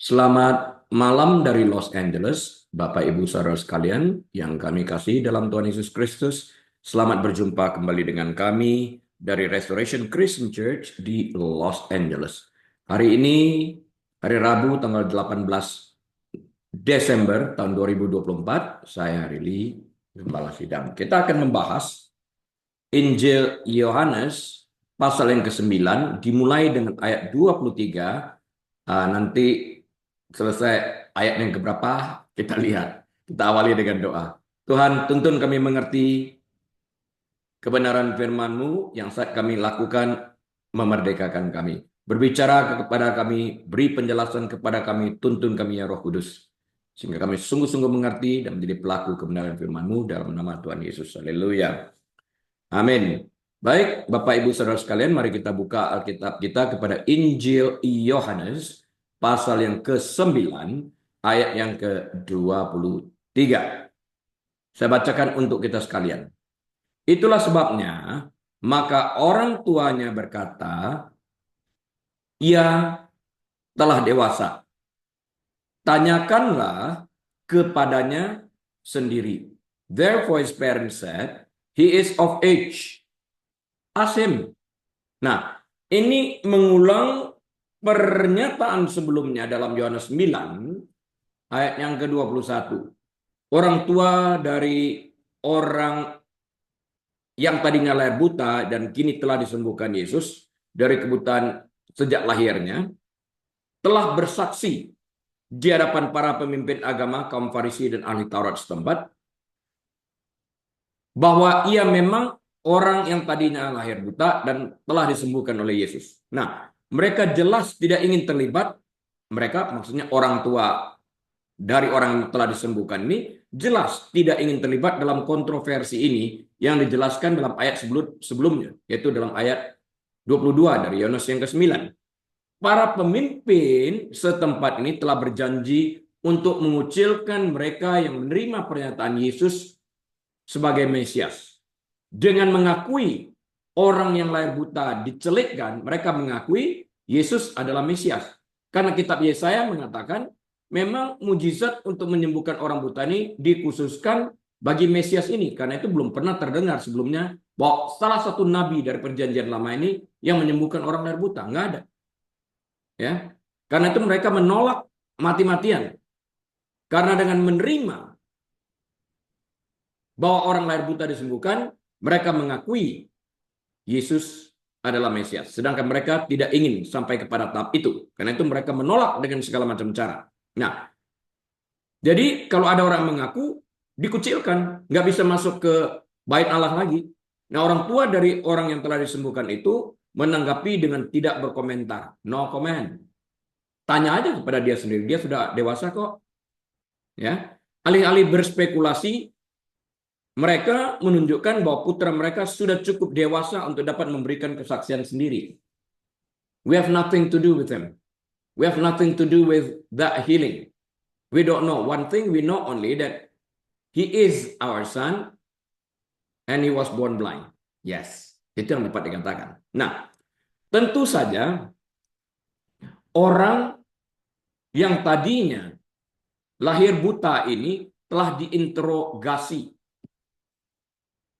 Selamat malam dari Los Angeles, Bapak Ibu Saudara sekalian yang kami kasih dalam Tuhan Yesus Kristus. Selamat berjumpa kembali dengan kami dari Restoration Christian Church di Los Angeles. Hari ini, hari Rabu tanggal 18 Desember tahun 2024, saya Rili, Gembala Sidang. Kita akan membahas Injil Yohanes pasal yang ke-9 dimulai dengan ayat 23. Nanti selesai ayat yang keberapa kita lihat. Kita awali dengan doa. Tuhan, tuntun kami mengerti kebenaran firman-Mu yang saat kami lakukan memerdekakan kami. Berbicara kepada kami, beri penjelasan kepada kami, tuntun kami ya Roh Kudus. Sehingga kami sungguh-sungguh mengerti dan menjadi pelaku kebenaran firman-Mu dalam nama Tuhan Yesus. Haleluya. Amin. Baik, Bapak Ibu Saudara sekalian, mari kita buka Alkitab kita kepada Injil Yohanes pasal yang ke-9 ayat yang ke-23. Saya bacakan untuk kita sekalian. Itulah sebabnya maka orang tuanya berkata, ia telah dewasa. Tanyakanlah kepadanya sendiri. Therefore his parents said, he is of age. Ask him. Nah, ini mengulang pernyataan sebelumnya dalam Yohanes 9 ayat yang ke-21. Orang tua dari orang yang tadinya lahir buta dan kini telah disembuhkan Yesus dari kebutaan sejak lahirnya telah bersaksi di hadapan para pemimpin agama, kaum Farisi dan ahli Taurat setempat bahwa ia memang orang yang tadinya lahir buta dan telah disembuhkan oleh Yesus. Nah, mereka jelas tidak ingin terlibat. Mereka, maksudnya orang tua dari orang yang telah disembuhkan ini, jelas tidak ingin terlibat dalam kontroversi ini yang dijelaskan dalam ayat sebelumnya, yaitu dalam ayat 22 dari Yohanes yang ke-9. Para pemimpin setempat ini telah berjanji untuk mengucilkan mereka yang menerima pernyataan Yesus sebagai Mesias. Dengan mengakui orang yang lahir buta dicelikkan, mereka mengakui Yesus adalah Mesias. Karena kitab Yesaya mengatakan, memang mujizat untuk menyembuhkan orang buta ini dikhususkan bagi Mesias ini. Karena itu belum pernah terdengar sebelumnya bahwa salah satu nabi dari perjanjian lama ini yang menyembuhkan orang lahir buta. Nggak ada. Ya, karena itu mereka menolak mati-matian. Karena dengan menerima bahwa orang lahir buta disembuhkan, mereka mengakui Yesus adalah Mesias. Sedangkan mereka tidak ingin sampai kepada tahap itu. Karena itu mereka menolak dengan segala macam cara. Nah, jadi kalau ada orang mengaku, dikucilkan. Nggak bisa masuk ke bait Allah lagi. Nah, orang tua dari orang yang telah disembuhkan itu menanggapi dengan tidak berkomentar. No comment. Tanya aja kepada dia sendiri. Dia sudah dewasa kok. Ya, alih-alih berspekulasi, mereka menunjukkan bahwa putra mereka sudah cukup dewasa untuk dapat memberikan kesaksian sendiri. We have nothing to do with them. We have nothing to do with that healing. We don't know. One thing we know only that he is our son and he was born blind. Yes, itu yang dapat dikatakan. Nah, tentu saja orang yang tadinya lahir buta ini telah diinterogasi.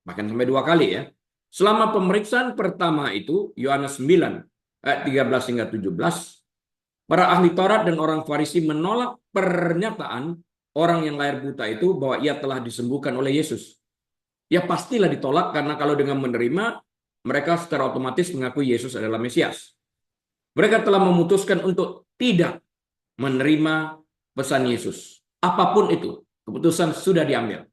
Bahkan sampai 2 kali ya. Selama pemeriksaan pertama itu, Yohanes 9, ayat 13 hingga 17, para ahli Taurat dan orang Farisi menolak pernyataan orang yang lahir buta itu bahwa ia telah disembuhkan oleh Yesus. Ya pastilah ditolak karena kalau dengan menerima, mereka secara otomatis mengakui Yesus adalah Mesias. Mereka telah memutuskan untuk tidak menerima pesan Yesus. Apapun itu, keputusan sudah diambil.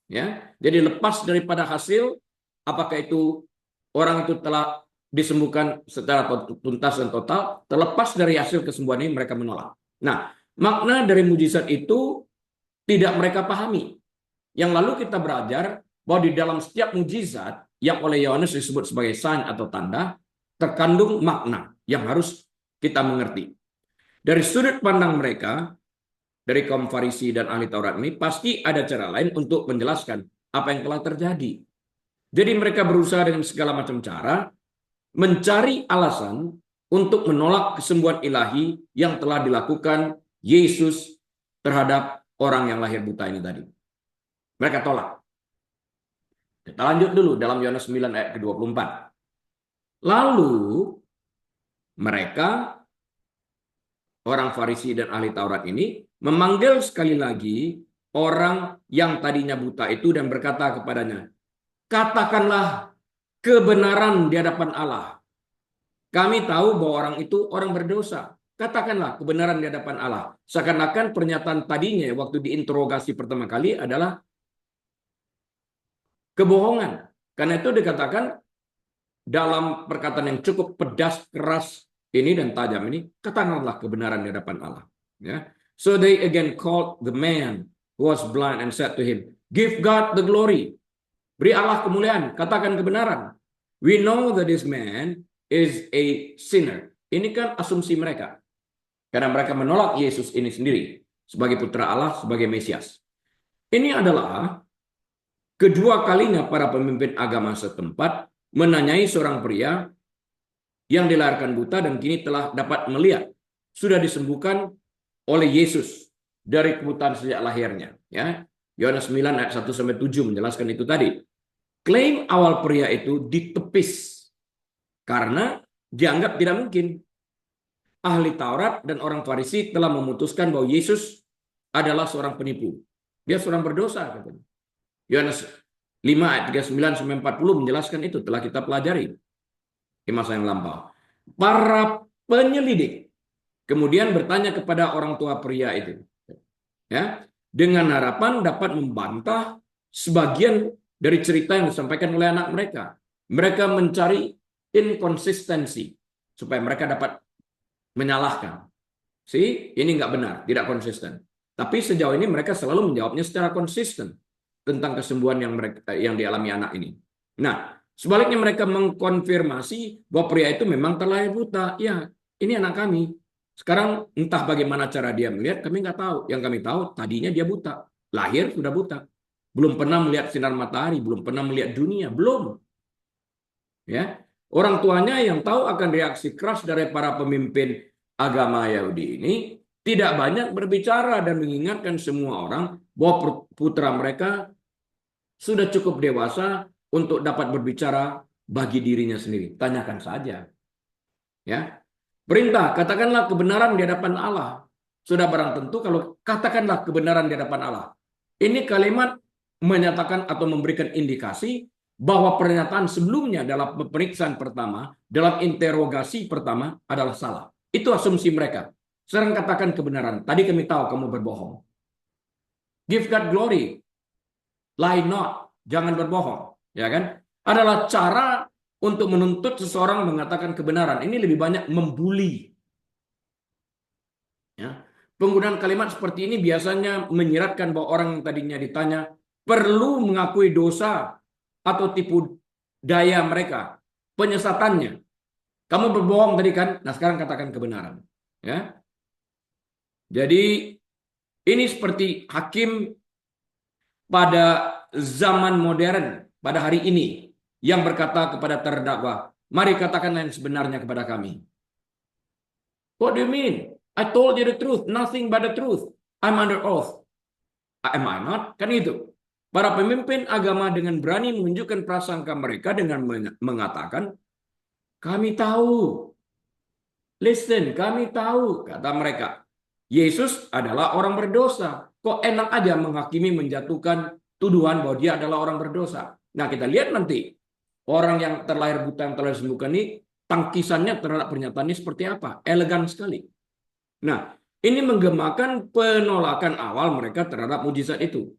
Ya, jadi lepas daripada hasil, apakah itu orang itu telah disembuhkan secara tuntas dan total, terlepas dari hasil kesembuhan ini mereka menolak. Nah, makna dari mujizat itu tidak mereka pahami. Yang lalu kita belajar bahwa di dalam setiap mujizat yang oleh Yohanes disebut sebagai sign atau tanda, terkandung makna yang harus kita mengerti. Dari sudut pandang mereka, dari kaum Farisi dan ahli Taurat ini, pasti ada cara lain untuk menjelaskan apa yang telah terjadi. Jadi mereka berusaha dengan segala macam cara mencari alasan untuk menolak kesembuhan ilahi yang telah dilakukan Yesus terhadap orang yang lahir buta ini tadi. Mereka tolak. Kita lanjut dulu dalam Yohanes 9 ayat ke-24. Lalu mereka, orang Farisi dan ahli Taurat ini, memanggil sekali lagi orang yang tadinya buta itu dan berkata kepadanya, katakanlah kebenaran di hadapan Allah. Kami tahu bahwa orang itu orang berdosa. Katakanlah kebenaran di hadapan Allah. Seakan-akan pernyataan tadinya waktu diinterogasi pertama kali adalah kebohongan. Karena itu dikatakan dalam perkataan yang cukup pedas, keras ini dan tajam ini, katakanlah kebenaran di hadapan Allah. Ya. So they again called the man who was blind and said to him, give God the glory. Beri Allah kemuliaan, katakan kebenaran. We know that this man is a sinner. Ini kan asumsi mereka. Karena mereka menolak Yesus ini sendiri sebagai putra Allah, sebagai Mesias. Ini adalah kedua kalinya para pemimpin agama setempat menanyai seorang pria yang dilahirkan buta dan kini telah dapat melihat. Sudah disembuhkan oleh Yesus dari kebutaan sejak lahirnya. Ya, Yohanes 9 ayat 1-7 menjelaskan itu tadi. Klaim awal pria itu ditepis karena dianggap tidak mungkin. Ahli Taurat dan orang Farisi telah memutuskan bahwa Yesus adalah seorang penipu. Dia seorang berdosa, katanya. Yohanes 5 ayat 39-40 menjelaskan itu, telah kita pelajari di masa yang lampau. Para penyelidik kemudian bertanya kepada orang tua pria itu, ya, dengan harapan dapat membantah sebagian dari cerita yang disampaikan oleh anak mereka. Mereka mencari inkonsistensi supaya mereka dapat menyalahkan. Ini nggak benar, tidak konsisten. Tapi sejauh ini mereka selalu menjawabnya secara konsisten tentang kesembuhan yang dialami anak ini. Nah, sebaliknya mereka mengkonfirmasi bahwa pria itu memang terlahir buta. Ya, ini anak kami. Sekarang entah bagaimana cara dia melihat, kami nggak tahu. Yang kami tahu tadinya dia buta, lahir sudah buta, belum pernah melihat sinar matahari, belum pernah melihat dunia, belum. Ya, orang tuanya yang tahu akan reaksi keras dari para pemimpin agama Yahudi ini tidak banyak berbicara dan mengingatkan semua orang bahwa putra mereka sudah cukup dewasa untuk dapat berbicara bagi dirinya sendiri. Tanyakan saja. Ya. Perintah, katakanlah kebenaran di hadapan Allah. Sudah barang tentu kalau katakanlah kebenaran di hadapan Allah. Ini kalimat menyatakan atau memberikan indikasi bahwa pernyataan sebelumnya dalam pemeriksaan pertama, dalam interogasi pertama adalah salah. Itu asumsi mereka. Sekarang katakan kebenaran. Tadi kami tahu kamu berbohong. Give God glory. Lie not. Jangan berbohong. Ya kan? Adalah cara untuk menuntut seseorang mengatakan kebenaran. Ini lebih banyak membuli. Ya. Penggunaan kalimat seperti ini biasanya menyiratkan bahwa orang yang tadinya ditanya perlu mengakui dosa atau tipu daya mereka, penyesatannya. Kamu berbohong tadi kan, nah sekarang katakan kebenaran. Ya, jadi ini seperti hakim pada zaman modern, pada hari ini, yang berkata kepada terdakwa, mari katakan yang sebenarnya kepada kami. What do you mean? I told you the truth, nothing but the truth. I'm under oath. Am I not? Kan itu. Para pemimpin agama dengan berani menunjukkan prasangka mereka dengan mengatakan, kami tahu. Listen, kami tahu, kata mereka. Yesus adalah orang berdosa. Kok enak aja menghakimi, menjatuhkan tuduhan bahwa dia adalah orang berdosa. Nah, kita lihat nanti. Orang yang terlahir buta, yang telah disembuhkan ini, tangkisannya terhadap pernyataan ini seperti apa? Elegan sekali. Nah, ini menggemakan penolakan awal mereka terhadap mujizat itu.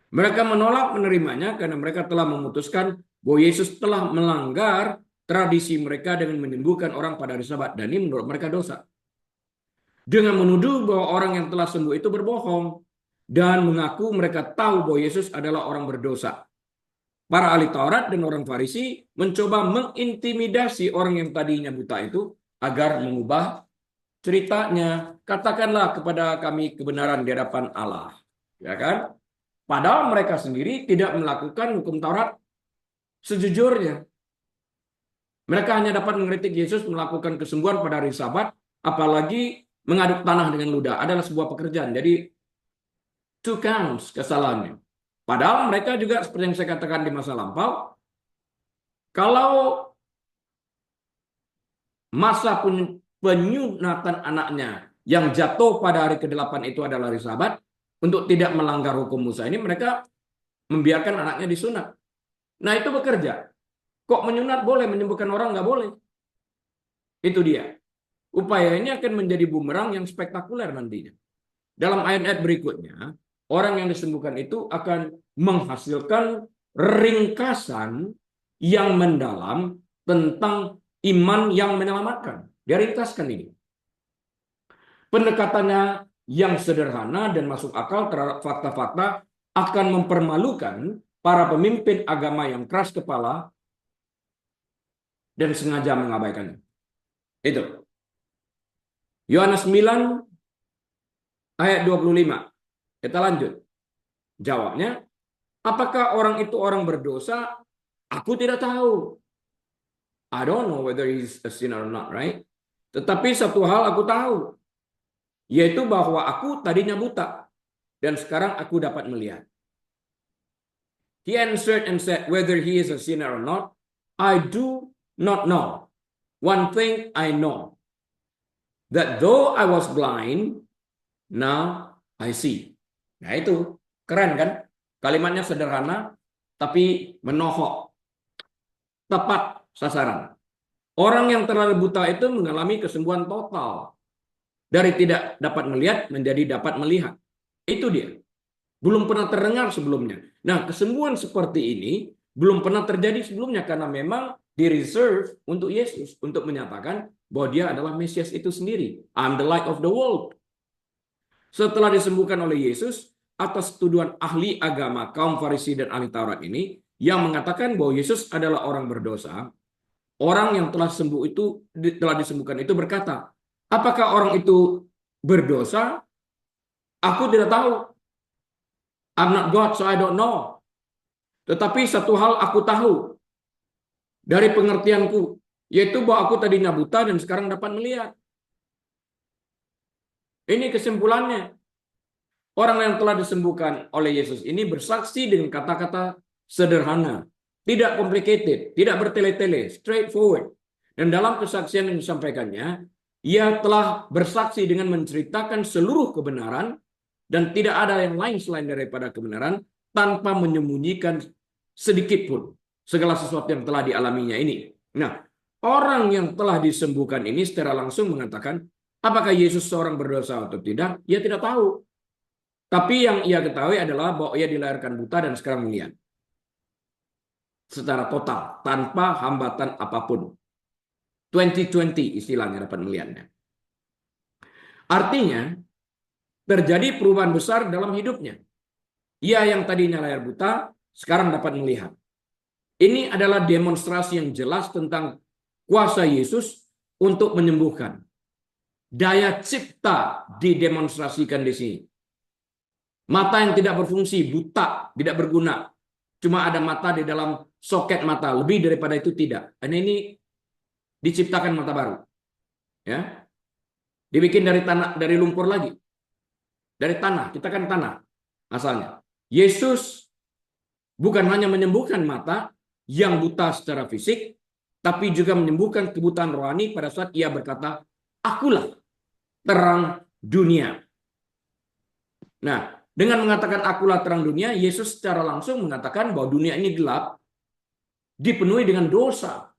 Mereka menolak menerimanya karena mereka telah memutuskan bahwa Yesus telah melanggar tradisi mereka dengan menyembuhkan orang pada hari Sabat. Dan ini menurut mereka dosa. Dengan menuduh bahwa orang yang telah sembuh itu berbohong. Dan mengaku mereka tahu bahwa Yesus adalah orang berdosa. Para ahli Taurat dan orang Farisi mencoba mengintimidasi orang yang tadinya buta itu agar mengubah ceritanya. Katakanlah kepada kami kebenaran di hadapan Allah. Ya kan? Padahal mereka sendiri tidak melakukan hukum Taurat sejujurnya. Mereka hanya dapat mengkritik Yesus melakukan kesembuhan pada hari Sabat, apalagi mengaduk tanah dengan ludah adalah sebuah pekerjaan. Jadi two counts kesalahannya. Padahal mereka juga seperti yang saya katakan di masa lampau, kalau masa penyunatan anaknya yang jatuh pada hari ke-8 itu adalah hari Sabat, untuk tidak melanggar hukum Musa ini, mereka membiarkan anaknya disunat. Nah, itu bekerja. Kok menyunat boleh, menyembuhkan orang nggak boleh? Itu dia. Upaya ini akan menjadi bumerang yang spektakuler nantinya. Dalam ayat-ayat berikutnya, orang yang disembuhkan itu akan menghasilkan ringkasan yang mendalam tentang iman yang menyelamatkan. Dia ringkaskan ini. Pendekatannya yang sederhana dan masuk akal terhadap fakta-fakta akan mempermalukan para pemimpin agama yang keras kepala dan sengaja mengabaikannya. Itu. Yohanes 9 ayat 25. Kita lanjut. Jawabnya, apakah orang itu orang berdosa? Aku tidak tahu. I don't know whether he's a sinner or not, right? Tetapi satu hal aku tahu, yaitu bahwa aku tadinya buta, dan sekarang aku dapat melihat. He answered and said, whether he is a sinner or not, I do not know. One thing I know, that though I was blind, now I see. Nah itu, keren kan? Kalimatnya sederhana, tapi menohok. Tepat sasaran. Orang yang terlalu buta itu mengalami kesembuhan total. Dari tidak dapat melihat menjadi dapat melihat. Itu dia. Belum pernah terdengar sebelumnya. Nah, kesembuhan seperti ini belum pernah terjadi sebelumnya karena memang di-reserve untuk Yesus untuk menyatakan bahwa dia adalah Mesias itu sendiri. I'm the light of the world. Setelah disembuhkan oleh Yesus atas tuduhan ahli agama kaum Farisi dan ahli Taurat ini yang mengatakan bahwa Yesus adalah orang berdosa, orang yang telah sembuh itu telah disembuhkan itu berkata, apakah orang itu berdosa? Aku tidak tahu. I'm not God, so I don't know. Tetapi satu hal aku tahu dari pengertianku, yaitu bahwa aku tadinya buta dan sekarang dapat melihat. Ini kesimpulannya. Orang yang telah disembuhkan oleh Yesus ini bersaksi dengan kata-kata sederhana, tidak complicated, tidak bertele-tele, straightforward. Dan dalam kesaksian yang disampaikannya, ia telah bersaksi dengan menceritakan seluruh kebenaran dan tidak ada yang lain selain daripada kebenaran tanpa menyembunyikan sedikit pun segala sesuatu yang telah dialaminya ini. Nah, orang yang telah disembuhkan ini secara langsung mengatakan, apakah Yesus seorang berdosa atau tidak? Ia tidak tahu. Tapi yang ia ketahui adalah bahwa ia dilahirkan buta dan sekarang melihat. Secara total, tanpa hambatan apapun. 2020 istilahnya dapat melihatnya. Artinya, terjadi perubahan besar dalam hidupnya. Ia yang tadinya lahir buta, sekarang dapat melihat. Ini adalah demonstrasi yang jelas tentang kuasa Yesus untuk menyembuhkan. Daya cipta didemonstrasikan di sini. Mata yang tidak berfungsi, buta, tidak berguna. Cuma ada mata di dalam soket mata, lebih daripada itu tidak. Dan ini diciptakan mata baru. Ya. Dibikin dari tanah, dari lumpur lagi. Dari tanah, kita kan tanah asalnya. Yesus bukan hanya menyembuhkan mata yang buta secara fisik, tapi juga menyembuhkan kebutaan rohani pada saat ia berkata, akulah terang dunia. Nah, dengan mengatakan akulah terang dunia, Yesus secara langsung mengatakan bahwa dunia ini gelap, dipenuhi dengan dosa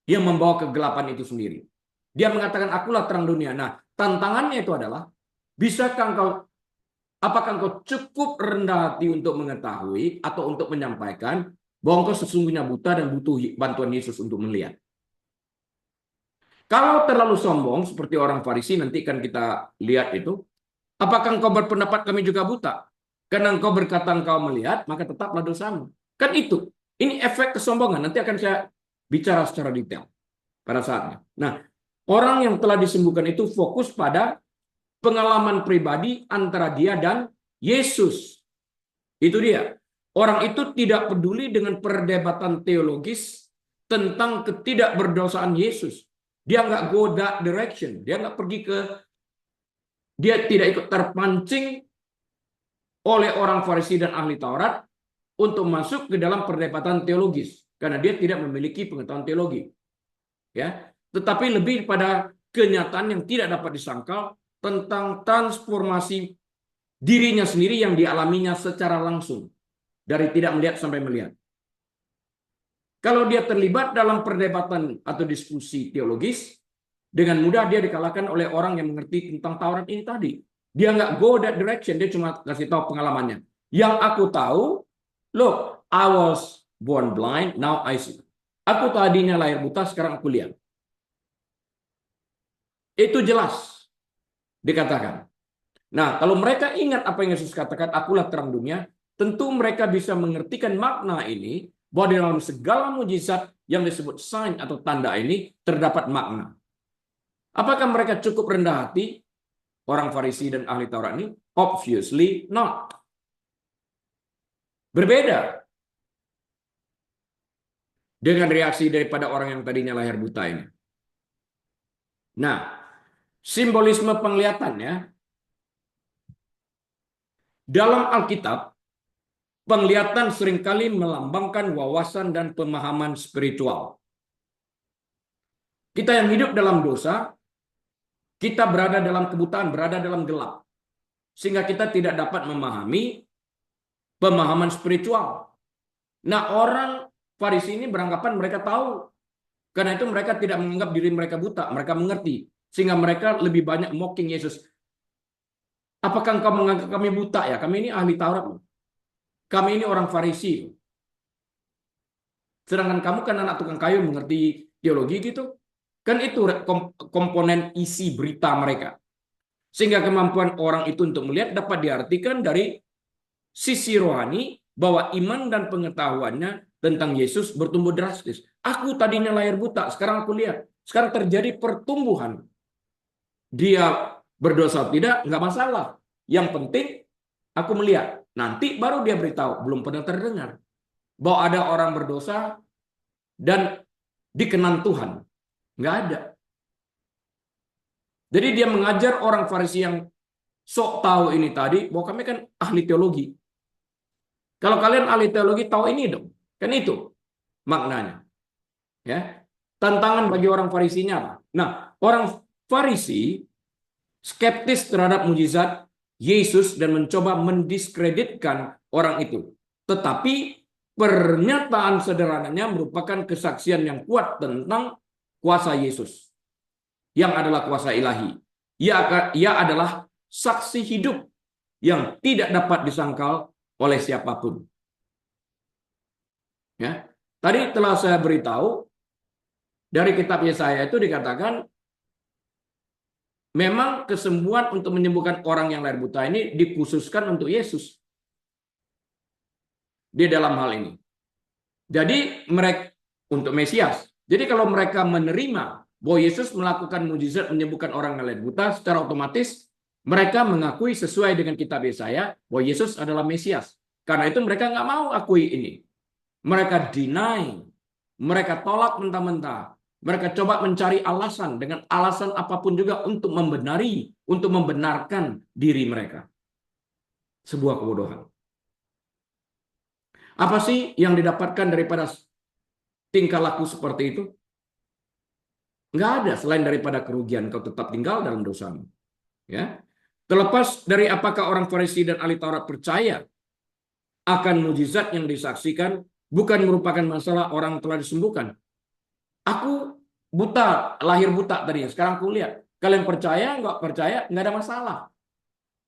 yang membawa kegelapan itu sendiri. Dia mengatakan akulah terang dunia. Nah, tantangannya itu adalah, apakah engkau cukup rendah hati untuk mengetahui atau untuk menyampaikan bahwa engkau sesungguhnya buta dan butuh bantuan Yesus untuk melihat? Kalau terlalu sombong seperti orang Farisi, nanti kan kita lihat itu, apakah engkau berpendapat kami juga buta? Karena engkau berkata engkau melihat, maka tetaplah dosamu. Kan itu. Ini efek kesombongan. Nanti akan saya bicara secara detail pada saatnya. Nah, orang yang telah disembuhkan itu fokus pada pengalaman pribadi antara dia dan Yesus. Itu dia. Orang itu tidak peduli dengan perdebatan teologis tentang ketidakberdosaan Yesus. Dia nggak go that direction. Dia nggak pergi ke, dia tidak ikut terpancing oleh orang Farisi dan ahli Taurat untuk masuk ke dalam perdebatan teologis karena dia tidak memiliki pengetahuan teologi. Ya, tetapi lebih pada kenyataan yang tidak dapat disangkal tentang transformasi dirinya sendiri yang dialaminya secara langsung dari tidak melihat sampai melihat. Kalau dia terlibat dalam perdebatan atau diskusi teologis, dengan mudah dia dikalahkan oleh orang yang mengerti tentang Taurat ini tadi. Dia nggak go that direction, dia cuma kasih tahu pengalamannya. Yang aku tahu, look, I was born blind, now I see. Aku tadinya lahir buta, sekarang aku lihat. Itu jelas dikatakan. Nah, kalau mereka ingat apa yang Yesus katakan, akulah terang dunia, tentu mereka bisa mengertikan makna ini, bahwa di dalam segala mujizat yang disebut sign atau tanda ini terdapat makna. Apakah mereka cukup rendah hati, orang Farisi dan ahli Taurat ini? Obviously not. Berbeda dengan reaksi daripada orang yang tadinya lahir buta ini. Nah, simbolisme penglihatannya, dalam Alkitab, penglihatan seringkali melambangkan wawasan dan pemahaman spiritual. Kita yang hidup dalam dosa, kita berada dalam kebutaan, berada dalam gelap. Sehingga kita tidak dapat memahami pemahaman spiritual. Nah, orang Farisi ini beranggapan mereka tahu. Karena itu mereka tidak menganggap diri mereka buta, mereka mengerti. Sehingga mereka lebih banyak mocking Yesus. Apakah engkau menganggap kami buta ya? Kami ini ahli Taurat. Kami ini orang Farisi. Sedangkan kamu kan anak tukang kayu mengerti teologi gitu. Kan itu komponen isi berita mereka. Sehingga kemampuan orang itu untuk melihat dapat diartikan dari sisi rohani bahwa iman dan pengetahuannya tentang Yesus bertumbuh drastis. Aku tadinya lahir buta, sekarang aku lihat. Sekarang terjadi pertumbuhan. Dia berdosa atau tidak, nggak masalah. Yang penting aku melihat. Nanti baru dia beritahu, belum pernah terdengar bahwa ada orang berdosa dan dikenan Tuhan. Nggak ada. Jadi dia mengajar orang Farisi yang sok tahu ini tadi, bahwa kami kan ahli teologi. Kalau kalian ahli teologi, tahu ini dong. Kan itu maknanya. Ya, tantangan bagi orang Farisinya. Nah, orang Farisi skeptis terhadap mujizat Yesus dan mencoba mendiskreditkan orang itu. Tetapi pernyataan sederhananya merupakan kesaksian yang kuat tentang kuasa Yesus, yang adalah kuasa ilahi. Ia adalah saksi hidup yang tidak dapat disangkal oleh siapapun. Ya, tadi telah saya beritahu dari kitab Yesaya itu dikatakan memang kesembuhan untuk menyembuhkan orang yang lahir buta ini dikhususkan untuk Yesus di dalam hal ini. Jadi mereka untuk Mesias. Jadi kalau mereka menerima bahwa Yesus melakukan mujizat menyembuhkan orang yang lahir buta, secara otomatis mereka mengakui sesuai dengan kitab Yesaya bahwa Yesus adalah Mesias. Karena itu mereka nggak mau akui ini. Mereka deny, mereka tolak mentah-mentah. Mereka coba mencari alasan dengan alasan apapun juga untuk membenari, untuk membenarkan diri mereka. Sebuah kebodohan. Apa sih yang didapatkan daripada tingkah laku seperti itu? Nggak ada selain daripada kerugian kau tetap tinggal dalam dosamu. Ya. Terlepas dari apakah orang Farisi dan ahli Taurat percaya akan mujizat yang disaksikan, bukan merupakan masalah orang telah disembuhkan. Aku buta, lahir buta tadinya, sekarang aku lihat. Kalian percaya, nggak percaya, nggak ada masalah.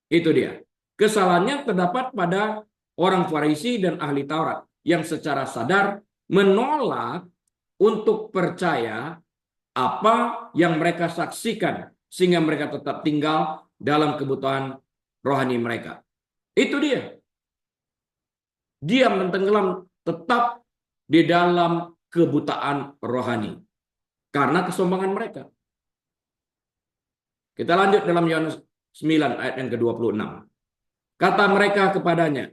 Itu dia. Kesalahannya terdapat pada orang Farisi dan ahli Taurat yang secara sadar menolak untuk percaya apa yang mereka saksikan sehingga mereka tetap tinggal dalam kebutuhan rohani mereka. Itu dia. Dia tenggelam tetap di dalam kebutaan rohani karena kesombongan mereka. Kita lanjut dalam Yohanes 9 ayat yang ke-26. Kata mereka kepadanya,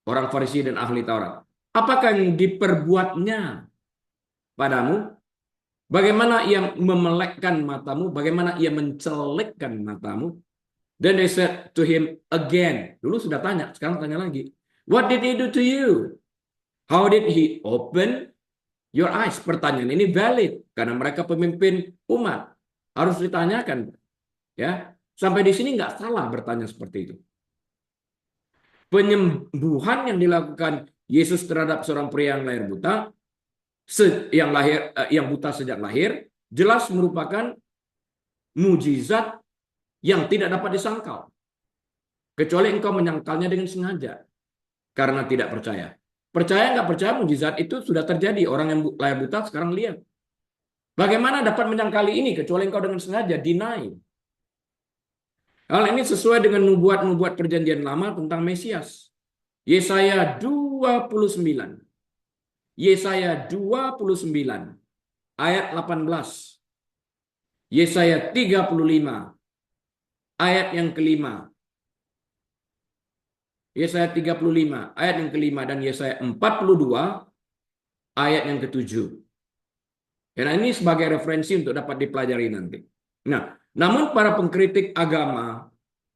orang Farisi dan ahli Taurat, apakah yang diperbuatnya padamu? Bagaimana ia memelekkan matamu? Bagaimana ia mencelekkan matamu? Then they said to him again. Dulu sudah tanya, sekarang tanya lagi. What did he do to you? How did he open your eyes? Pertanyaan ini valid karena mereka pemimpin umat. Harus ditanyakan, ya. Sampai di sini nggak salah bertanya seperti itu. Penyembuhan yang dilakukan Yesus terhadap seorang pria yang lahir buta, yang buta sejak lahir, jelas merupakan mujizat yang tidak dapat disangkal. Kecuali engkau menyangkalnya dengan sengaja karena tidak percaya. Percaya nggak percaya, mujizat itu sudah terjadi. Orang yang lahir buta sekarang lihat. Bagaimana dapat menyangkali ini kecuali engkau dengan sengaja deny. Hal ini sesuai dengan nubuat-nubuat perjanjian lama tentang Mesias. Yesaya 29. Yesaya 29 ayat 18. Yesaya 35 ayat yang kelima. Yesaya 35 ayat yang kelima dan Yesaya 42 ayat yang ketujuh. Dan ini sebagai referensi untuk dapat dipelajari nanti. Nah, namun para pengkritik agama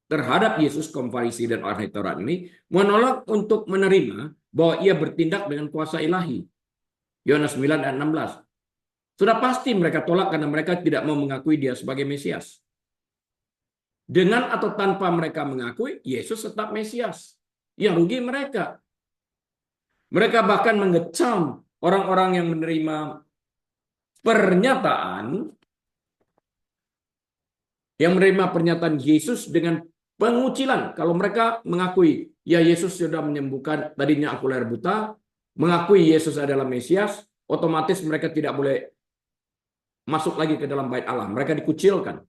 terhadap Yesus, kaum Farisi dan ahli Taurat ini menolak untuk menerima bahwa ia bertindak dengan kuasa ilahi. Yohanes 9 ayat 16. Sudah pasti mereka tolak karena mereka tidak mau mengakui dia sebagai Mesias. Dengan atau tanpa mereka mengakui, Yesus tetap Mesias. Yang rugi mereka. Mereka bahkan mengecam orang-orang yang menerima pernyataan Yesus dengan pengucilan. Kalau mereka mengakui, ya Yesus sudah menyembuhkan, tadinya aku lahir buta, mengakui Yesus adalah Mesias, otomatis mereka tidak boleh masuk lagi ke dalam bait Allah. Mereka dikucilkan.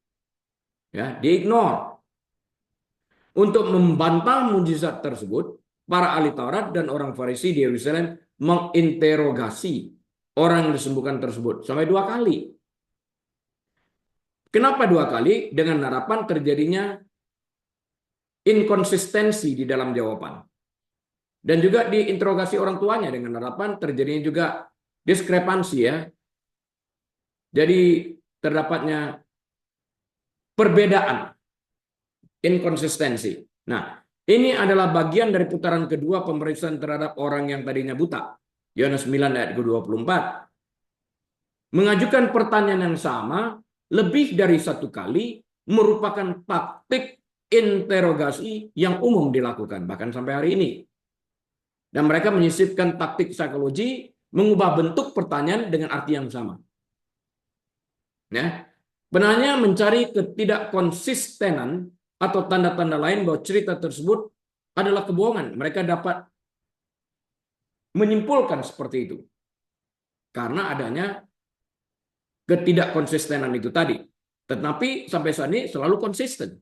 Ya, diignore. Untuk membantah mujizat tersebut, para ahli Taurat dan orang Farisi di Yerusalem menginterogasi orang yang disembuhkan tersebut sampai 2 kali. Kenapa 2 kali? Dengan harapan terjadinya inkonsistensi di dalam jawaban. Dan juga diinterogasi orang tuanya dengan harapan terjadinya juga diskrepansi, ya. Jadi terdapatnya perbedaan, inkonsistensi. Nah, ini adalah bagian dari putaran kedua pemeriksaan terhadap orang yang tadinya buta. Yohanes 9 ayat ke-24. Mengajukan pertanyaan yang sama lebih dari 1 kali merupakan taktik interogasi yang umum dilakukan bahkan sampai hari ini. Dan mereka menyisipkan taktik psikologi mengubah bentuk pertanyaan dengan arti yang sama. Ya. Penanya mencari ketidakkonsistenan atau tanda-tanda lain bahwa cerita tersebut adalah kebohongan. Mereka dapat menyimpulkan seperti itu karena adanya ketidakkonsistenan itu tadi. Tetapi sampai saat ini selalu konsisten.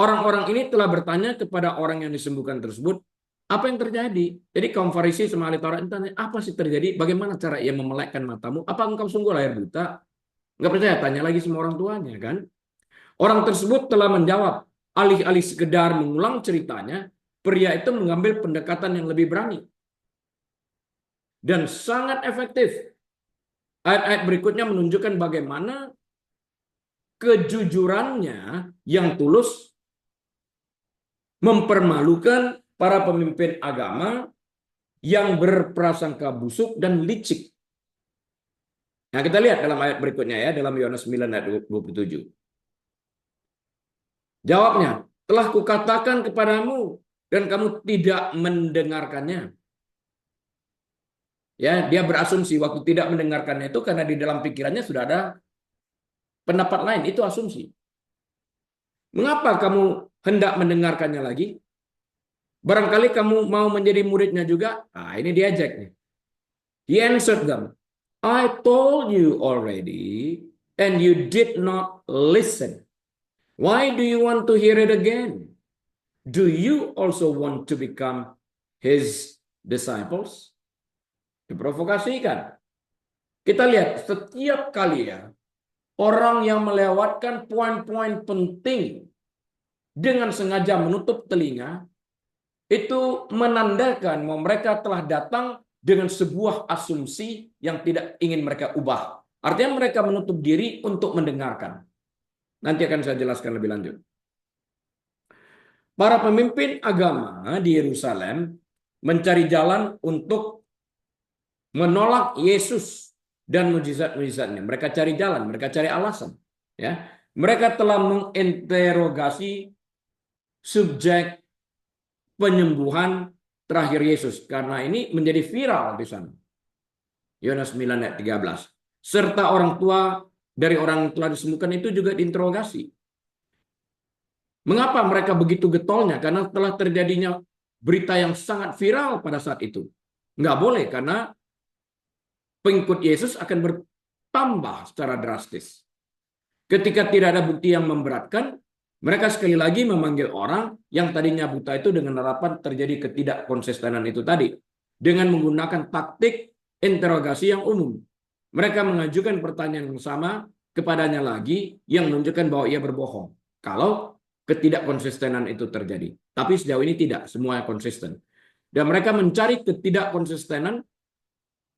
Orang-orang ini telah bertanya kepada orang yang disembuhkan tersebut, apa yang terjadi? Jadi kaum Farisi sama ahli Taurat tanya, apa sih terjadi? Bagaimana cara ia memelekkan matamu? Apa engkau sungguh lahir buta? Nggak percaya, tanya lagi sama orang tuanya, kan? Orang tersebut telah menjawab, alih-alih sekedar mengulang ceritanya, pria itu mengambil pendekatan yang lebih berani dan sangat efektif. Ayat-ayat berikutnya menunjukkan bagaimana kejujurannya yang tulus mempermalukan para pemimpin agama yang berprasangka busuk dan licik. Nah, kita lihat dalam ayat berikutnya, ya, dalam Yohanes 9 ayat 27. Jawabnya, telah kukatakan kepadamu dan kamu tidak mendengarkannya. Ya, dia berasumsi waktu tidak mendengarkannya itu karena di dalam pikirannya sudah ada pendapat lain, itu asumsi. Mengapa kamu hendak mendengarkannya lagi? Barangkali kamu mau menjadi muridnya juga? Nah, ini diajaknya. He answered them, I told you already, and you did not listen. Why do you want to hear it again? Do you also want to become his disciples? Diprovokasikan. Kita lihat setiap kali, ya, orang yang melewatkan poin-poin penting dengan sengaja menutup telinga, itu menandakan bahwa mereka telah datang dengan sebuah asumsi yang tidak ingin mereka ubah. Artinya mereka menutup diri untuk mendengarkan. Nanti akan saya jelaskan lebih lanjut. Para pemimpin agama di Yerusalem mencari jalan untuk menolak Yesus dan mujizat-mujizatnya. Mereka cari jalan, mereka cari alasan. Ya, mereka telah menginterogasi subjek penyembuhan terakhir Yesus karena ini menjadi viral di sana. Yohanes 9 ayat 13. Serta orang tua dari orang yang telah disembuhkan itu juga diinterogasi. Mengapa mereka begitu getolnya? Karena telah terjadinya berita yang sangat viral pada saat itu. Nggak boleh karena pengikut Yesus akan bertambah secara drastis. Ketika tidak ada bukti yang memberatkan, mereka sekali lagi memanggil orang yang tadinya buta itu dengan harapan terjadi ketidakkonsistenan itu tadi. Dengan menggunakan taktik interogasi yang umum. Mereka mengajukan pertanyaan yang sama kepadanya lagi yang menunjukkan bahwa ia berbohong. Kalau ketidakkonsistenan itu terjadi. Tapi sejauh ini tidak, semuanya konsisten. Dan mereka mencari ketidakkonsistenan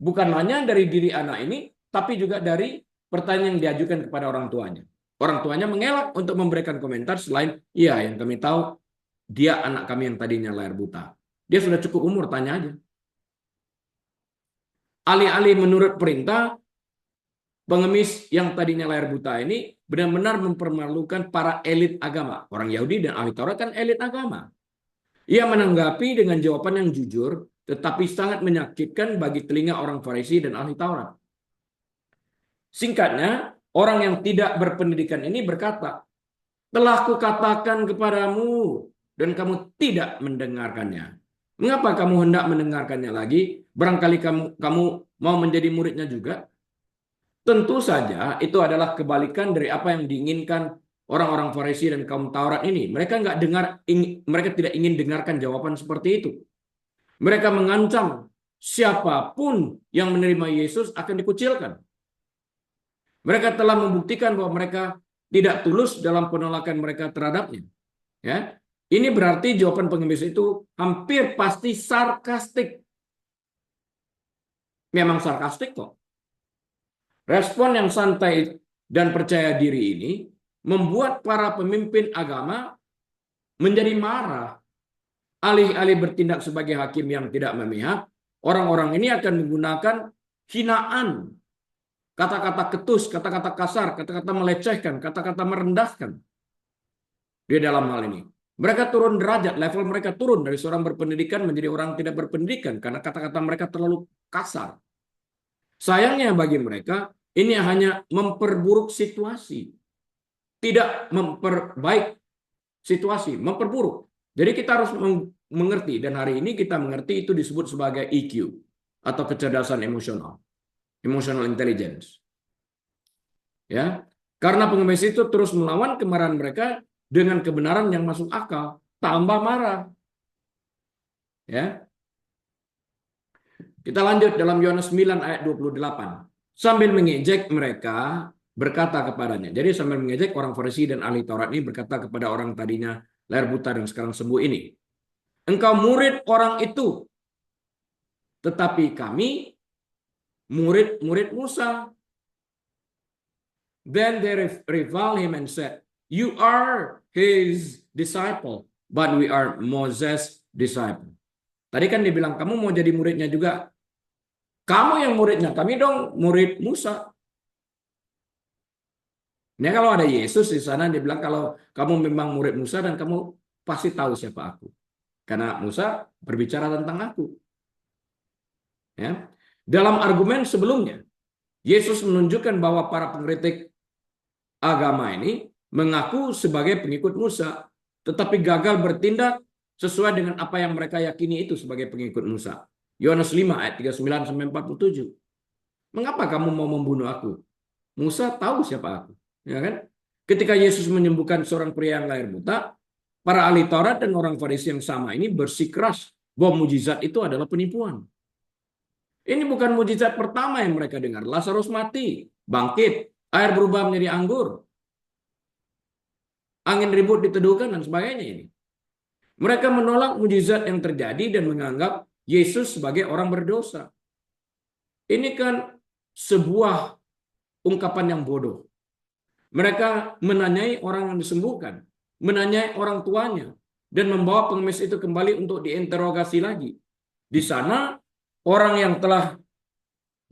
bukan hanya dari diri anak ini, tapi juga dari pertanyaan yang diajukan kepada orang tuanya. Orang tuanya mengelak untuk memberikan komentar selain, iya yang kami tahu, dia anak kami yang tadinya lahir buta. Dia sudah cukup umur, tanya aja. Alih-alih menurut perintah, pengemis yang tadinya lahir buta ini benar-benar mempermalukan para elit agama. Orang Yahudi dan ahli Taurat kan elit agama. Ia menanggapi dengan jawaban yang jujur, tetapi sangat menyakitkan bagi telinga orang Farisi dan ahli Taurat. Singkatnya, orang yang tidak berpendidikan ini berkata, telah kukatakan kepadamu dan kamu tidak mendengarkannya. Mengapa kamu hendak mendengarkannya lagi? Barangkali kamu mau menjadi muridnya juga? Tentu saja itu adalah kebalikan dari apa yang diinginkan orang-orang Farisi dan kaum Taurat ini. Mereka mereka tidak ingin dengarkan jawaban seperti itu. Mereka mengancam siapapun yang menerima Yesus akan dikucilkan. Mereka telah membuktikan bahwa mereka tidak tulus dalam penolakan mereka terhadapnya. Ya, ini berarti jawaban pengemis itu hampir pasti sarkastik. Memang sarkastik kok. Respon yang santai dan percaya diri ini membuat para pemimpin agama menjadi marah. Alih-alih bertindak sebagai hakim yang tidak memihak, orang-orang ini akan menggunakan hinaan, kata-kata ketus, kata-kata kasar, kata-kata melecehkan, kata-kata merendahkan di dalam hal ini. Mereka turun derajat, level mereka turun dari seorang berpendidikan menjadi orang tidak berpendidikan karena kata-kata mereka terlalu kasar. Sayangnya bagi mereka, ini hanya memperburuk situasi. Tidak memperbaik situasi, memperburuk. Jadi kita harus mengerti, dan hari ini kita mengerti itu disebut sebagai EQ, atau kecerdasan emosional. Emotional intelligence. Ya, karena pengemis itu terus melawan kemarahan mereka dengan kebenaran yang masuk akal, tambah marah. Ya. Kita lanjut dalam Yohanes 9 ayat 28. Sambil mengejek mereka berkata kepadanya. Jadi sambil mengejek orang Farisi dan ahli Taurat ini berkata kepada orang tadinya lahir buta dan sekarang sembuh ini. Engkau murid orang itu. Tetapi kami murid-murid Musa. Then they reviled him and said, you are his disciple, but we are Moses' disciple. Tadi kan dia bilang, kamu mau jadi muridnya juga. Kamu yang muridnya, kami dong murid Musa. Ini kalau ada Yesus di sana, dia bilang kalau kamu memang murid Musa dan kamu pasti tahu siapa aku. Karena Musa berbicara tentang aku. Ya. Dalam argumen sebelumnya, Yesus menunjukkan bahwa para pengkritik agama ini mengaku sebagai pengikut Musa, tetapi gagal bertindak sesuai dengan apa yang mereka yakini itu sebagai pengikut Musa. Yohanes 5 ayat 39-47. Mengapa kamu mau membunuh aku? Musa tahu siapa aku. Ya kan? Ketika Yesus menyembuhkan seorang pria yang lahir buta, para ahli Taurat dan orang Farisi yang sama ini bersikeras bahwa mujizat itu adalah penipuan. Ini bukan mujizat pertama yang mereka dengar. Lazarus mati, bangkit, air berubah menjadi anggur. Angin ribut diteduhkan dan sebagainya ini. Mereka menolak mujizat yang terjadi dan menganggap Yesus sebagai orang berdosa. Ini kan sebuah ungkapan yang bodoh. Mereka menanyai orang yang disembuhkan, menanyai orang tuanya, dan membawa pengemis itu kembali untuk diinterogasi lagi. Di sana, orang yang telah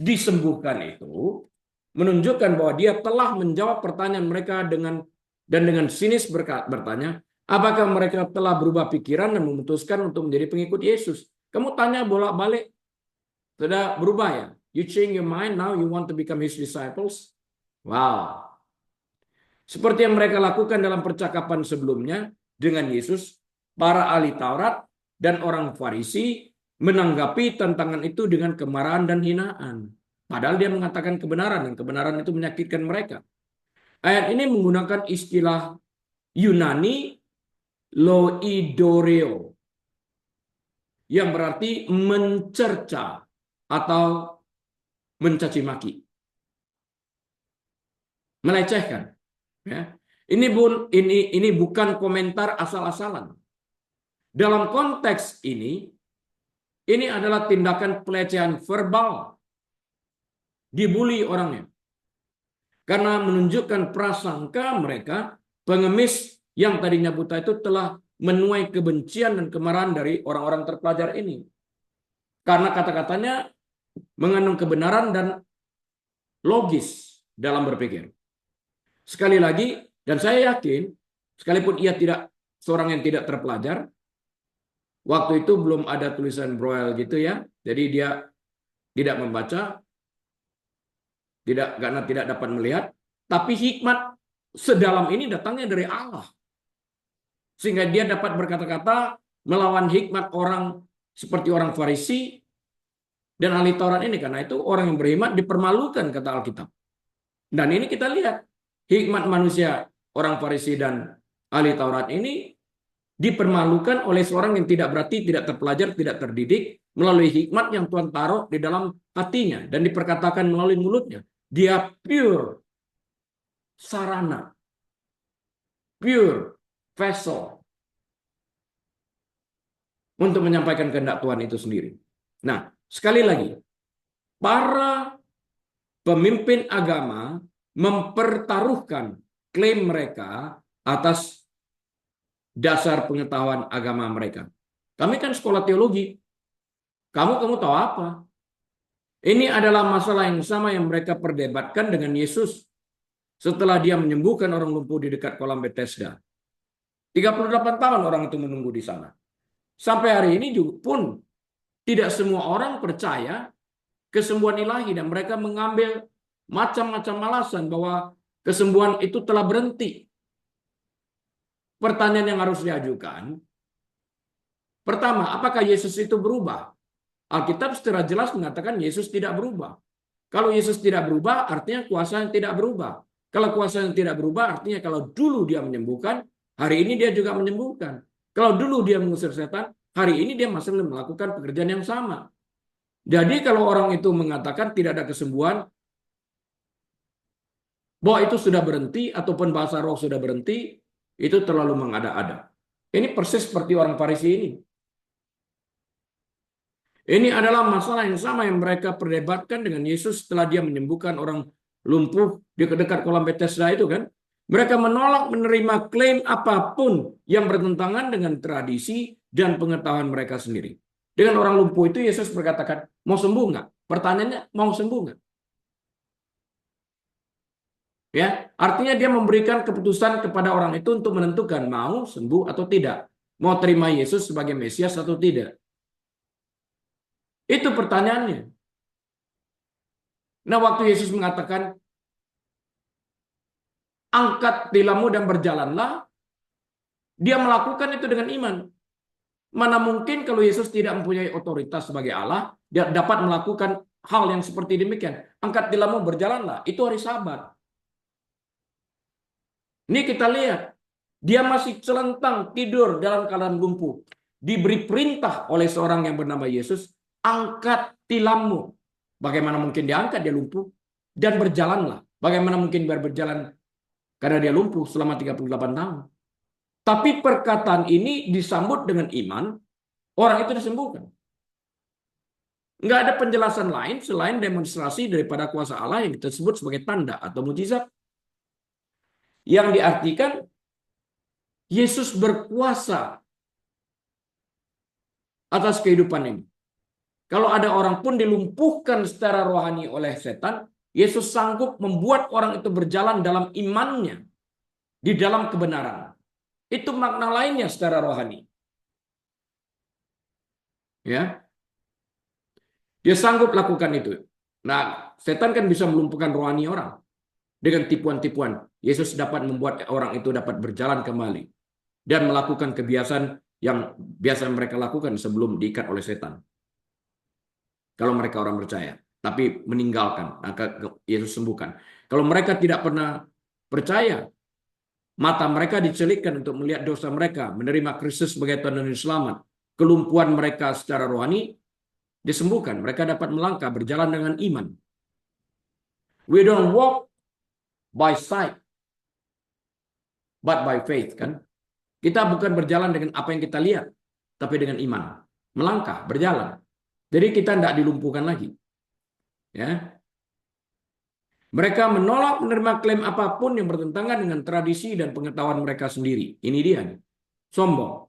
disembuhkan itu menunjukkan bahwa dia telah menjawab pertanyaan mereka dengan sinis bertanya, apakah mereka telah berubah pikiran dan memutuskan untuk menjadi pengikut Yesus? Kamu tanya bolak-balik, sudah berubah ya? You change your mind, now you want to become his disciples? Wow. Seperti yang mereka lakukan dalam percakapan sebelumnya dengan Yesus, para ahli Taurat dan orang Farisi menanggapi tantangan itu dengan kemarahan dan hinaan. Padahal dia mengatakan kebenaran, dan kebenaran itu menyakitkan mereka. Ayat ini menggunakan istilah Yunani loidoreo, yang berarti mencerca atau mencaci maki, melecehkan. Ya. Ini bukan komentar asal-asalan. Dalam konteks ini adalah tindakan pelecehan verbal. Dibully orangnya. Karena menunjukkan prasangka mereka, pengemis yang tadinya buta itu telah menuai kebencian dan kemarahan dari orang-orang terpelajar ini. Karena kata-katanya mengandung kebenaran dan logis dalam berpikir. Sekali lagi, dan saya yakin, sekalipun ia tidak seorang yang tidak terpelajar, waktu itu belum ada tulisan Braille gitu ya, jadi dia tidak membaca, karena tidak dapat melihat, tapi hikmat sedalam ini datangnya dari Allah. Sehingga dia dapat berkata-kata melawan hikmat orang seperti orang Farisi dan ahli Taurat ini. Karena itu orang yang beriman dipermalukan, kata Alkitab. Dan ini kita lihat, hikmat manusia, orang Farisi dan ahli Taurat ini dipermalukan oleh seorang yang berarti tidak terpelajar, tidak terdidik, melalui hikmat yang Tuhan taruh di dalam hatinya dan diperkatakan melalui mulutnya. Dia pure sarana, pure vessel untuk menyampaikan kehendak Tuhan itu sendiri. Nah, sekali lagi, para pemimpin agama mempertaruhkan klaim mereka atas dasar pengetahuan agama mereka. Kami kan sekolah teologi. Kamu tahu apa? Ini adalah masalah yang sama yang mereka perdebatkan dengan Yesus setelah dia menyembuhkan orang lumpuh di dekat kolam Bethesda. 38 tahun orang itu menunggu di sana. Sampai hari ini juga pun tidak semua orang percaya kesembuhan ilahi dan mereka mengambil macam-macam alasan bahwa kesembuhan itu telah berhenti. Pertanyaan yang harus diajukan, pertama, apakah Yesus itu berubah? Alkitab secara jelas mengatakan Yesus tidak berubah. Kalau Yesus tidak berubah, artinya kuasa yang tidak berubah. Kalau kuasa yang tidak berubah, artinya kalau dulu dia menyembuhkan, hari ini dia juga menyembuhkan. Kalau dulu dia mengusir setan, hari ini dia masih melakukan pekerjaan yang sama. Jadi kalau orang itu mengatakan tidak ada kesembuhan, bahwa itu sudah berhenti, ataupun bahasa roh sudah berhenti, itu terlalu mengada-ada. Ini persis seperti orang Farisi ini. Ini adalah masalah yang sama yang mereka perdebatkan dengan Yesus setelah dia menyembuhkan orang lumpuh di dekat kolam Bethesda itu kan. Mereka menolak menerima klaim apapun yang bertentangan dengan tradisi dan pengetahuan mereka sendiri. Dengan orang lumpuh itu Yesus berkatakan, mau sembuh nggak? Pertanyaannya, mau sembuh nggak? Ya, artinya dia memberikan keputusan kepada orang itu untuk menentukan mau sembuh atau tidak. Mau terima Yesus sebagai Mesias atau tidak. Itu pertanyaannya. Nah, waktu Yesus mengatakan, angkat tilammu dan berjalanlah, dia melakukan itu dengan iman. Mana mungkin kalau Yesus tidak mempunyai otoritas sebagai Allah, dia dapat melakukan hal yang seperti demikian. Angkat tilammu, berjalanlah. Itu hari Sabat. Ini kita lihat, dia masih celentang tidur dalam keadaan lumpuh. Diberi perintah oleh seorang yang bernama Yesus, angkat tilammu. Bagaimana mungkin dia angkat, dia lumpuh. Dan berjalanlah. Bagaimana mungkin berjalan karena dia lumpuh selama 38 tahun. Tapi perkataan ini disambut dengan iman, orang itu disembuhkan. Nggak ada penjelasan lain selain demonstrasi daripada kuasa Allah yang kita sebut sebagai tanda atau mujizat. Yang diartikan Yesus berkuasa atas kehidupan ini. Kalau ada orang pun dilumpuhkan secara rohani oleh setan, Yesus sanggup membuat orang itu berjalan dalam imannya, di dalam kebenaran. Itu makna lainnya secara rohani. Ya, dia sanggup lakukan itu. Nah, setan kan bisa melumpuhkan rohani orang dengan tipuan-tipuan. Yesus dapat membuat orang itu dapat berjalan kembali dan melakukan kebiasaan yang biasa mereka lakukan sebelum diikat oleh setan. Kalau mereka orang percaya, tapi meninggalkan, maka Yesus sembuhkan. Kalau mereka tidak pernah percaya, mata mereka dicelikkan untuk melihat dosa mereka, menerima Kristus sebagai Tuhan dan Juru Selamat. Kelumpuhan mereka secara rohani disembuhkan. Mereka dapat melangkah, berjalan dengan iman. We don't walk by sight, but by faith, kan? Kita bukan berjalan dengan apa yang kita lihat, tapi dengan iman. Melangkah, berjalan. Jadi kita tidak dilumpuhkan lagi. Ya, mereka menolak menerima klaim apapun yang bertentangan dengan tradisi dan pengetahuan mereka sendiri. Ini dia nih. Sombong.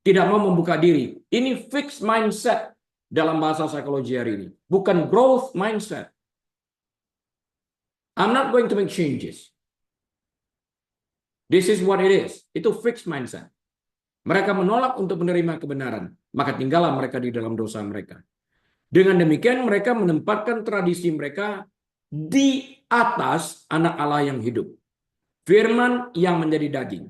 Tidak mau membuka diri. Ini fixed mindset dalam bahasa psikologi hari ini. Bukan growth mindset. I'm not going to make changes. This is what it is. Itu fixed mindset. Mereka menolak untuk menerima kebenaran. Maka tinggallah mereka di dalam dosa mereka. Dengan demikian mereka menempatkan tradisi mereka di atas anak Allah yang hidup. Firman yang menjadi daging.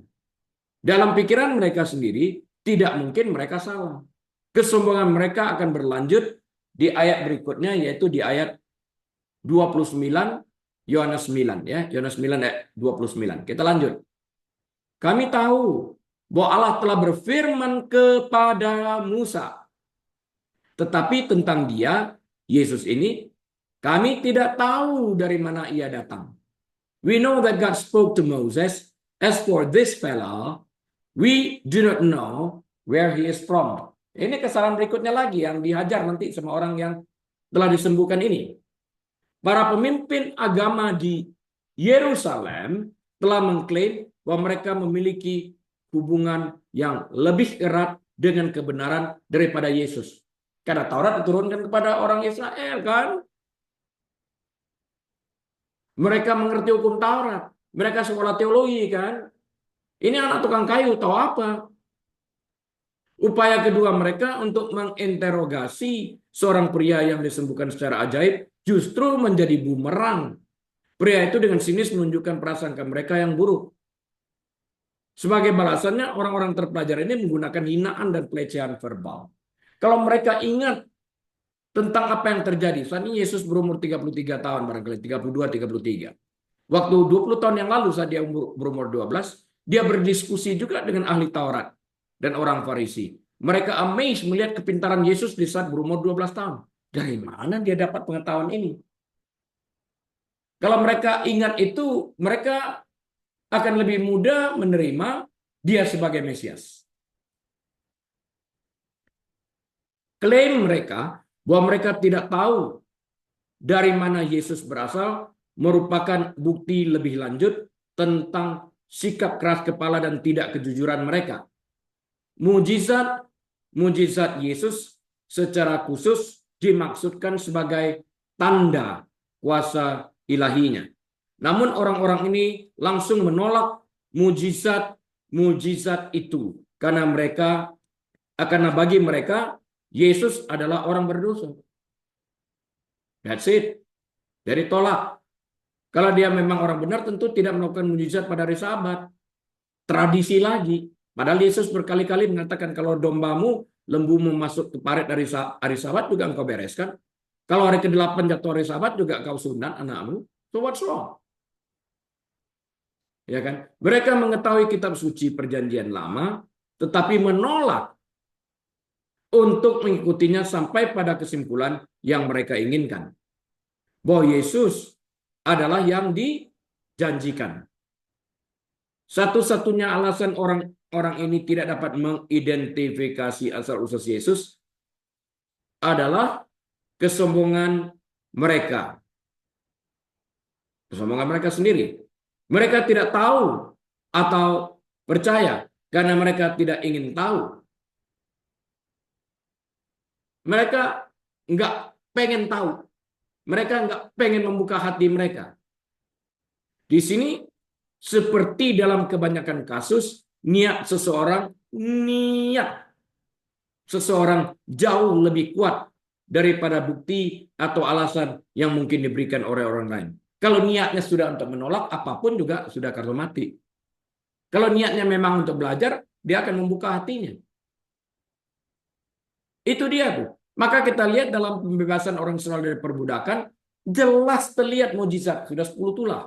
Dalam pikiran mereka sendiri, tidak mungkin mereka salah. Kesombongan mereka akan berlanjut di ayat berikutnya, yaitu di ayat 29, Yohanes 9. Ya, Yohanes 9 ayat 29. Kita lanjut. Kami tahu bahwa Allah telah berfirman kepada Musa. Tetapi tentang dia, Yesus ini, kami tidak tahu dari mana ia datang. We know that God spoke to Moses. As for this fellow, we do not know where he is from. Ini kesalahan berikutnya lagi yang dihajar nanti sama orang yang telah disembuhkan ini. Para pemimpin agama di Yerusalem telah mengklaim bahwa mereka memiliki hubungan yang lebih erat dengan kebenaran daripada Yesus. Karena Taurat diturunkan kepada orang Israel, kan? Mereka mengerti hukum Taurat. Mereka sekolah teologi, kan? Ini anak tukang kayu, tahu apa? Upaya kedua mereka untuk menginterogasi seorang pria yang disembuhkan secara ajaib justru menjadi bumerang. Pria itu dengan sinis menunjukkan prasangka mereka yang buruk. Sebagai balasannya, orang-orang terpelajar ini menggunakan hinaan dan pelecehan verbal. Kalau mereka ingat tentang apa yang terjadi, saat ini Yesus berumur 33 tahun, barangkali 32-33. Waktu 20 tahun yang lalu saat dia berumur 12, dia berdiskusi juga dengan ahli Taurat dan orang Farisi. Mereka amazed melihat kepintaran Yesus di saat berumur 12 tahun. Dari mana dia dapat pengetahuan ini? Kalau mereka ingat itu, mereka akan lebih mudah menerima dia sebagai Mesias. Klaim mereka bahwa mereka tidak tahu dari mana Yesus berasal merupakan bukti lebih lanjut tentang sikap keras kepala dan tidak kejujuran mereka. Mujizat Yesus secara khusus dimaksudkan sebagai tanda kuasa ilahinya. Namun orang-orang ini langsung menolak mujizat itu karena bagi mereka Yesus adalah orang berdosa. That's it. Dari tolak. Kalau dia memang orang benar tentu tidak melakukan mujizat pada hari Sabat. Tradisi lagi. Padahal Yesus berkali-kali mengatakan kalau dombamu, lembumu masuk ke parit dari hari Sabat juga engkau bereskan. Kalau hari ke-8 jatuh hari Sabat juga kau sunat anakmu. So what's wrong? Ya kan? Mereka mengetahui kitab suci perjanjian lama, tetapi menolak untuk mengikutinya sampai pada kesimpulan yang mereka inginkan. Bahwa Yesus adalah yang dijanjikan. Satu-satunya alasan orang ini tidak dapat mengidentifikasi asal-usul Yesus adalah kesombongan mereka. Kesombongan mereka sendiri. Mereka tidak tahu atau percaya karena mereka tidak ingin tahu. Mereka nggak pengen tahu. Mereka nggak pengen membuka hati mereka. Di sini, seperti dalam kebanyakan kasus, niat seseorang jauh lebih kuat daripada bukti atau alasan yang mungkin diberikan oleh orang lain. Kalau niatnya sudah untuk menolak, apapun juga sudah kartu mati. Kalau niatnya memang untuk belajar, dia akan membuka hatinya. Itu dia tuh. Maka kita lihat dalam pembebasan orang Israel dari perbudakan, jelas terlihat mujizat, sudah 10 tulah.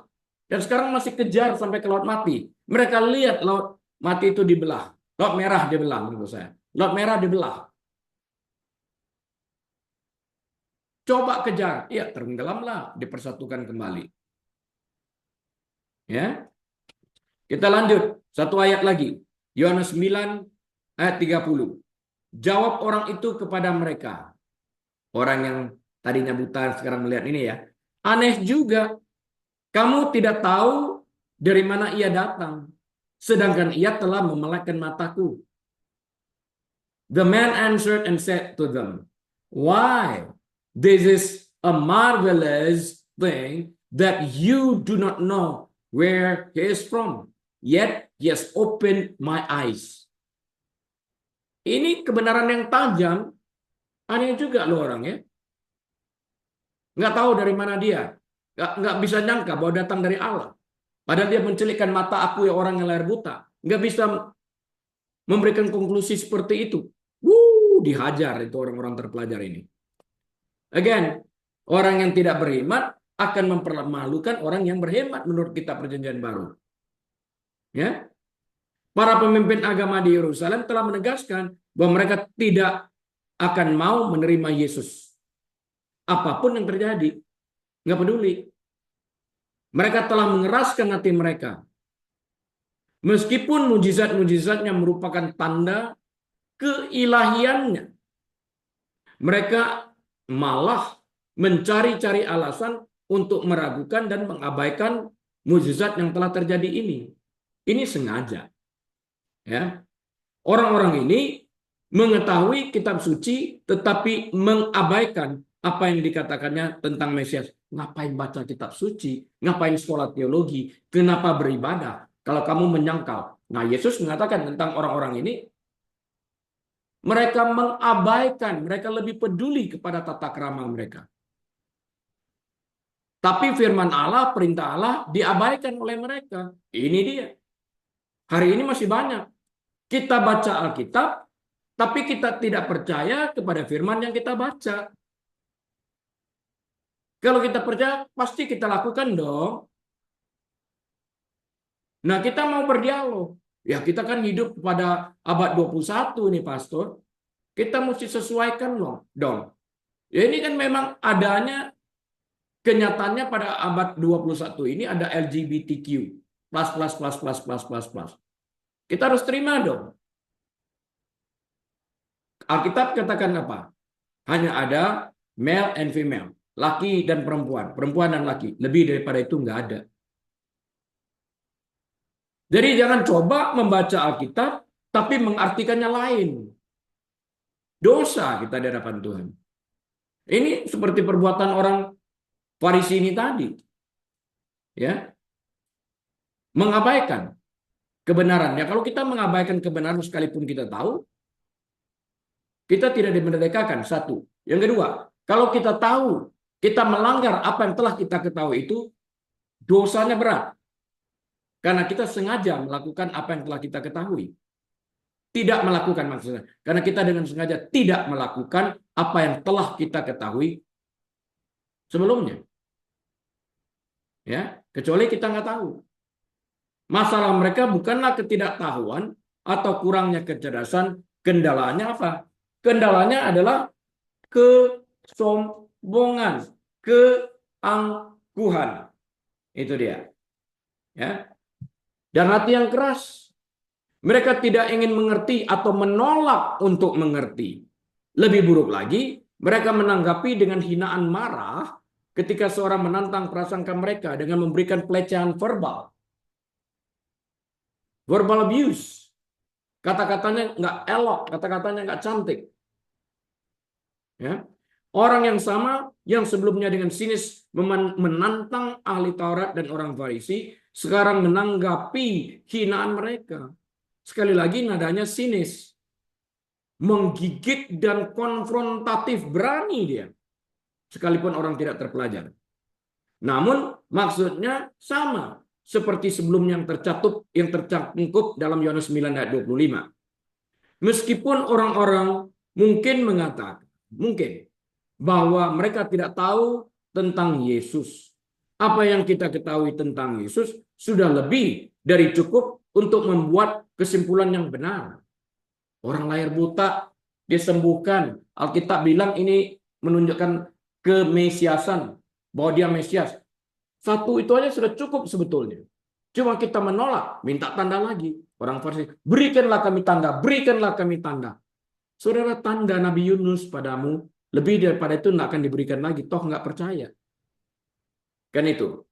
Dan sekarang masih kejar sampai ke laut mati. Mereka lihat laut mati itu dibelah. Laut merah dibelah menurut saya. Laut merah dibelah. Coba kejar. Ya, tenggelamlah, dipersatukan kembali. Ya. Kita lanjut. Satu ayat lagi. Yohanes 9 ayat 30. Jawab orang itu kepada mereka. Orang yang tadinya buta sekarang melihat ini ya. Aneh juga. Kamu tidak tahu dari mana ia datang. Sedangkan ia telah memelekkan mataku. The man answered and said to them, why? This is a marvelous thing that you do not know where he is from. Yet he has opened my eyes. Ini kebenaran yang tajam. Aneh juga loh orang ya. Nggak tahu dari mana dia. Nggak bisa nyangka bahwa datang dari Allah. Padahal dia mencelikkan mata aku ya orang yang lahir buta. Nggak bisa memberikan konklusi seperti itu. Dihajar itu orang-orang terpelajar ini. Again, orang yang tidak berhemat akan mempermalukan orang yang berhemat menurut kitab Perjanjian Baru. Ya, para pemimpin agama di Yerusalem telah menegaskan bahwa mereka tidak akan mau menerima Yesus. Apapun yang terjadi, nggak peduli. Mereka telah mengeraskan hati mereka. Meskipun mujizat-mujizatnya merupakan tanda keilahiannya, mereka malah mencari-cari alasan untuk meragukan dan mengabaikan mujizat yang telah terjadi ini. Ini sengaja. Ya. Orang-orang ini mengetahui kitab suci tetapi mengabaikan apa yang dikatakannya tentang Mesias. Ngapain baca kitab suci? Ngapain sekolah teologi? Kenapa beribadah? Kalau kamu menyangkal. Nah, Yesus mengatakan tentang orang-orang ini, mereka mengabaikan, mereka lebih peduli kepada tata krama mereka. Tapi firman Allah, perintah Allah diabaikan oleh mereka. Ini dia. Hari ini masih banyak. Kita baca Alkitab, tapi kita tidak percaya kepada firman yang kita baca. Kalau kita percaya, pasti kita lakukan dong. Nah, kita mau berdialog. Ya, kita kan hidup pada abad 21 nih, Pastor. Kita mesti sesuaikan loh, dong. Ya, ini kan memang adanya kenyataannya pada abad 21 ini ada LGBTQ. Plus. Kita harus terima dong. Alkitab katakan apa? Hanya ada male and female. Laki dan perempuan. Perempuan dan laki. Lebih daripada itu nggak ada. Jadi jangan coba membaca Alkitab, tapi mengartikannya lain. Dosa kita di hadapan Tuhan. Ini seperti perbuatan orang Farisi ini tadi. Ya. Mengabaikan kebenaran. Ya, kalau kita mengabaikan kebenaran sekalipun kita tahu, kita tidak dimerdekakan. Satu. Yang kedua, kalau kita tahu, kita melanggar apa yang telah kita ketahui itu, dosanya berat. Karena kita sengaja melakukan apa yang telah kita ketahui. Tidak melakukan maksudnya. Karena kita dengan sengaja tidak melakukan apa yang telah kita ketahui sebelumnya. Ya, kecuali kita nggak tahu. Masalah mereka bukanlah ketidaktahuan atau kurangnya kecerdasan. Kendalanya apa? Kendalanya adalah kesombongan, keangkuhan. Itu dia. Ya. Dan hati yang keras. Mereka tidak ingin mengerti atau menolak untuk mengerti. Lebih buruk lagi, Mereka menanggapi dengan hinaan marah ketika seorang menantang prasangka mereka dengan memberikan pelecehan verbal. Verbal abuse. Kata-katanya nggak elok, kata-katanya nggak cantik. Ya. Orang yang sama yang sebelumnya dengan sinis menantang ahli Taurat dan orang Farisi, sekarang menanggapi hinaan mereka. Sekali lagi nadanya sinis. Menggigit dan konfrontatif, berani dia. Sekalipun orang tidak terpelajar. Namun maksudnya sama seperti sebelumnya yang tercantum dalam Yohanes 9 ayat 25. Meskipun orang-orang mungkin mengatakan, mungkin bahwa mereka tidak tahu tentang Yesus. Apa yang kita ketahui tentang Yesus sudah lebih dari cukup untuk membuat kesimpulan yang benar. Orang lahir buta disembuhkan. Alkitab bilang ini menunjukkan kemesiasan, bahwa dia Mesias. Satu itu aja sudah cukup sebetulnya. Cuma kita menolak, minta tanda lagi. Orang Farisi, berikanlah kami tanda, berikanlah kami tanda. Saudara, tanda Nabi Yunus padamu lebih daripada itu tidak akan diberikan lagi. Toh nggak percaya. Kan itu.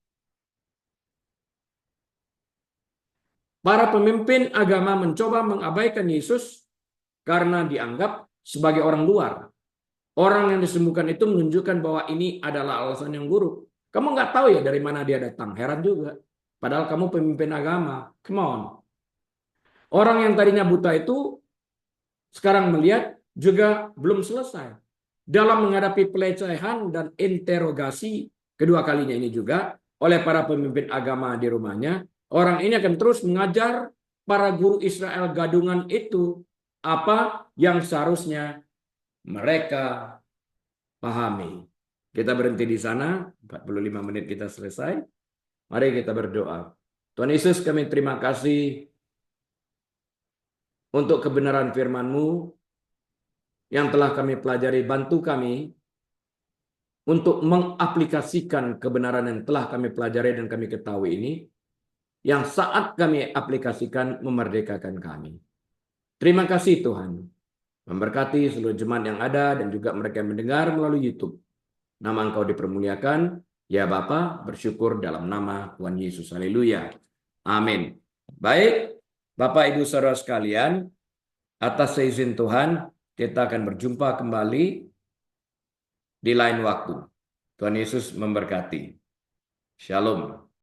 Para pemimpin agama mencoba mengabaikan Yesus karena dianggap sebagai orang luar. Orang yang disembuhkan itu menunjukkan bahwa ini adalah alasan yang buruk. Kamu nggak tahu ya dari mana dia datang. Heran juga. Padahal kamu pemimpin agama. Come on. Orang yang tadinya buta itu sekarang melihat juga belum selesai. Dalam menghadapi pelecehan dan interogasi kedua kalinya ini juga oleh para pemimpin agama di rumahnya, orang ini akan terus mengajar para guru Israel gadungan itu apa yang seharusnya mereka pahami. Kita berhenti di sana, 45 menit kita selesai. Mari kita berdoa. Tuhan Yesus, kami terima kasih untuk kebenaran firman-Mu yang telah kami pelajari. Bantu kami untuk mengaplikasikan kebenaran yang telah kami pelajari dan kami ketahui ini, yang saat kami aplikasikan memerdekakan kami. Terima kasih Tuhan. Memberkati seluruh jemaat yang ada dan juga mereka yang mendengar melalui YouTube. Nama Engkau dipermuliakan. Ya Bapa, bersyukur dalam nama Tuhan Yesus. Haleluya. Amin. Baik, Bapak Ibu Saudara sekalian, atas seizin Tuhan, kita akan berjumpa kembali di lain waktu. Tuhan Yesus memberkati. Shalom.